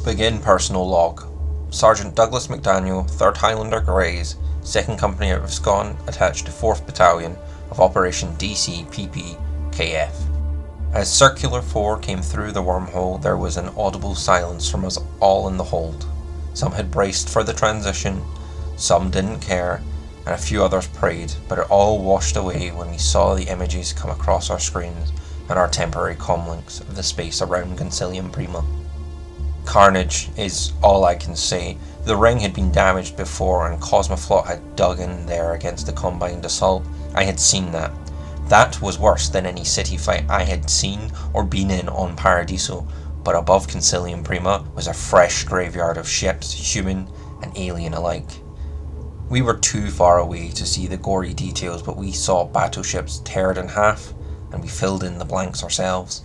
Begin personal log. Sergeant Douglas McDaniel, 3rd Highlander Greys, 2nd Company out of Scone, attached to 4th Battalion of Operation DCPP-KF. As Circular 4 came through the wormhole, there was an audible silence from us all in the hold. Some had braced for the transition, some didn't care, and a few others prayed, but it all washed away when we saw the images come across our screens and our temporary comlinks of the space around Concilium Prima. Carnage is all I can say. The ring had been damaged before and Cosmoflot had dug in there against the combined assault. I had seen that. That was worse than any city fight I had seen or been in on Paradiso, but above Concilium Prima was a fresh graveyard of ships, human and alien alike. We were too far away to see the gory details, but we saw battleships teared in half, and we filled in the blanks ourselves.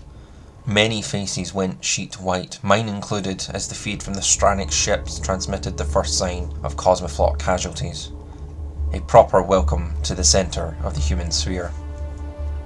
Many faces went sheet white, mine included, as the feed from the Stranix ships transmitted the first sign of Cosmoflot casualties. A proper welcome to the centre of the human sphere.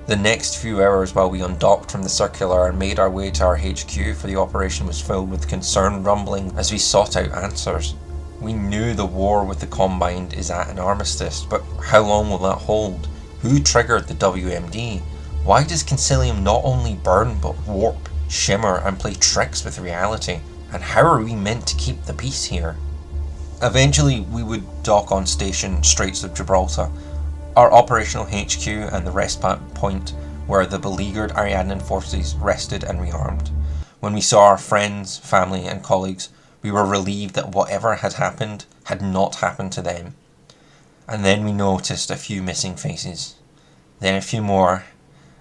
The next few hours while we undocked from the Circular and made our way to our HQ for the operation was filled with concerned rumbling as we sought out answers. We knew the war with the Combined is at an armistice, but how long will that hold? Who triggered the WMD? Why does Concilium not only burn but warp, shimmer and play tricks with reality? And how are we meant to keep the peace here? Eventually we would dock on station Straits of Gibraltar, our operational HQ and the rest point where the beleaguered Ariadnan forces rested and rearmed. When we saw our friends, family and colleagues, we were relieved that whatever had happened had not happened to them. And then we noticed a few missing faces, then a few more,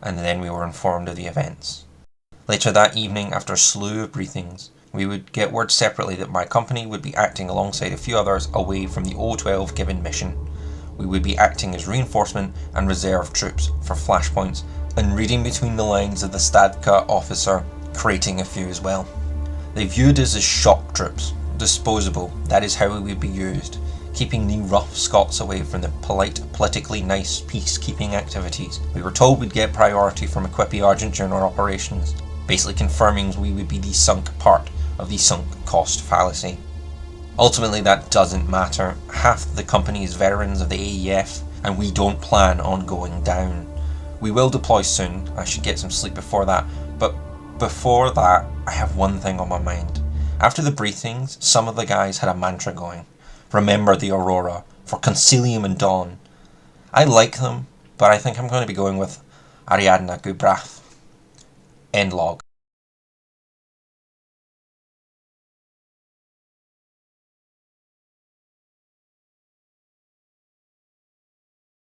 and then we were informed of the events. Later that evening, after a slew of briefings, we would get word separately that my company would be acting alongside a few others away from the O12 given mission. We would be acting as reinforcement and reserve troops for flashpoints, and reading between the lines of the Stadka officer, creating a few as well. They viewed us as shock troops, disposable, that is how we would be used, keeping the rough Scots away from the polite, politically nice peacekeeping activities. We were told we'd get priority from Equipi Argent during our operations, basically confirming we would be the sunk part of the sunk cost fallacy. Ultimately that doesn't matter. Half the company is veterans of the AEF, and we don't plan on going down. We will deploy soon, I should get some sleep before that, but before that, I have one thing on my mind. After the briefings, some of the guys had a mantra going. Remember the Aurora, for Concilium and Dawn. I like them, but I think I'm going to be going with Ariadna Gubrath. End log.